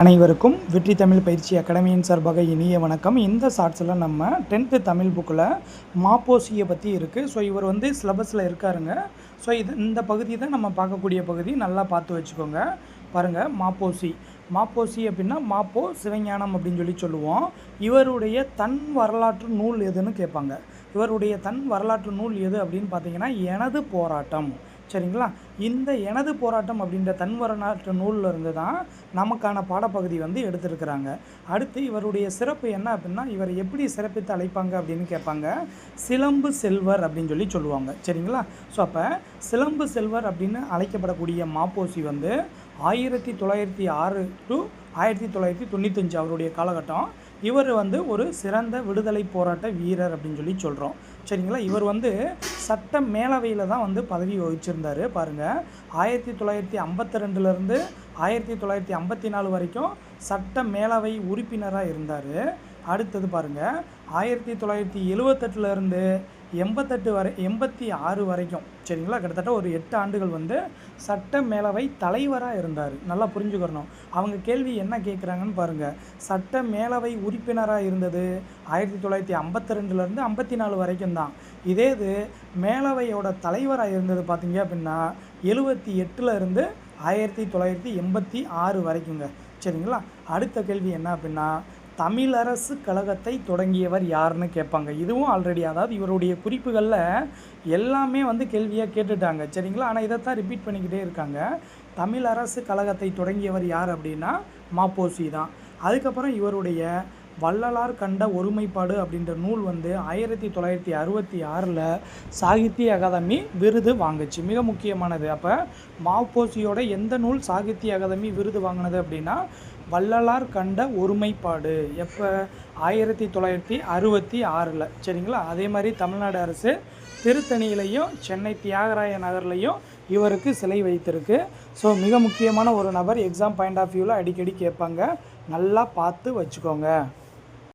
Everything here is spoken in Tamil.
அனைவருக்கும் வெற்றி தமிழ் பயிற்சி அகாடமியின் சார்பாக இனிய வணக்கம். இந்த ஷார்ட்ஸில் நம்ம 10th தமிழ் புக்கில் மாப்போசியை பற்றி இருக்குது. ஸோ இவர் சிலபஸில் இருக்காருங்க. ஸோ இந்த பகுதி தான் நம்ம பார்க்கக்கூடிய பகுதி. நல்லா பார்த்து வச்சுக்கோங்க. பாருங்கள், மாப்போசி அப்படின்னா மாப்போ சிவஞானம் அப்படின்னு சொல்லுவோம். இவருடைய தன் வரலாற்று நூல் எதுன்னு கேட்பாங்க. இவருடைய தன் வரலாற்று நூல் எது அப்படின்னு பார்த்தீங்கன்னா எனது போராட்டம். சரிங்களா? இந்த எனது போராட்டம் அப்படின்ற தன் வரலாற்று நூலில் இருந்து தான் நமக்கான பாடப்பகுதி எடுத்திருக்கிறாங்க. அடுத்து இவருடைய சிறப்பு என்ன அப்படின்னா, இவர் எப்படி சிறப்பித்து அழைப்பாங்க அப்படின்னு கேட்பாங்க. சிலம்பு செல்வர் அப்படின்னு சொல்லுவாங்க. சரிங்களா? ஸோ அப்போ சிலம்பு செல்வர் அப்படின்னு அழைக்கப்படக்கூடிய மாப்போசி 1906 to 1995 அவருடைய காலகட்டம். இவர் ஒரு சிறந்த விடுதலை போராட்ட வீரர் அப்படின்னு சொல்கிறோம். சரிங்களா? இவர் சட்ட மேலவையில் தான் பதவி வகிச்சிருந்தார். பாருங்கள், 1952லேருந்து 1954 வரைக்கும் சட்ட மேலவை உறுப்பினராக இருந்தார். அடுத்தது பாருங்கள், 1978லேருந்து 86 வரைக்கும், சரிங்களா, கிட்டத்தட்ட ஒரு 8 ஆண்டுகள் சட்ட மேலவை தலைவராக இருந்தார். நல்லா புரிஞ்சுக்கிறணும். அவங்க கேள்வி என்ன கேட்குறாங்கன்னு பாருங்கள். சட்ட மேலவை உறுப்பினராக இருந்தது 1952லேருந்து 54 வரைக்கும் தான். இதே இது மேலவையோட தலைவராக இருந்தது பார்த்தீங்க அப்படின்னா 78லேருந்து 1986 வரைக்குங்க. சரிங்களா? அடுத்த கேள்வி என்ன அப்படின்னா, தமிழரசு கழகத்தை தொடங்கியவர் யாருன்னு கேட்பாங்க. இதுவும் ஆல்ரெடி, அதாவது இவருடைய குறிப்புகளில் எல்லாமே கேள்வியாக கேட்டுட்டாங்க. சரிங்களா? ஆனால் இதைத்தான் ரிப்பீட் பண்ணிக்கிட்டே இருக்காங்க. தமிழரசு கழகத்தை தொடங்கியவர் யார் அப்படின்னா மாப்போசி தான். அதுக்கப்புறம் இவருடைய வள்ளலார் கண்ட ஒருமைப்பாடு அப்படின்ற நூல் 1966 சாகித்ய அகாதமி விருது வாங்குச்சு. மிக முக்கியமானது. அப்போ மாப்போசியோட எந்த நூல் சாகித்ய அகாதமி விருது வாங்கினது அப்படின்னா வள்ளலார் கண்ட ஒருமைப்பாடு. எப்போ? 1966. சரிங்களா? அதே மாதிரி தமிழ்நாடு அரசு திருத்தணியிலையும் சென்னை தியாகராய நகர்லையும் இவருக்கு சிலை வைத்திருக்கு. ஸோ மிக முக்கியமான ஒரு நபர். எக்ஸாம் பாயிண்ட் ஆஃப் வியூவில் அடிக்கடி கேட்பாங்க. நல்லா பார்த்து வச்சுக்கோங்க.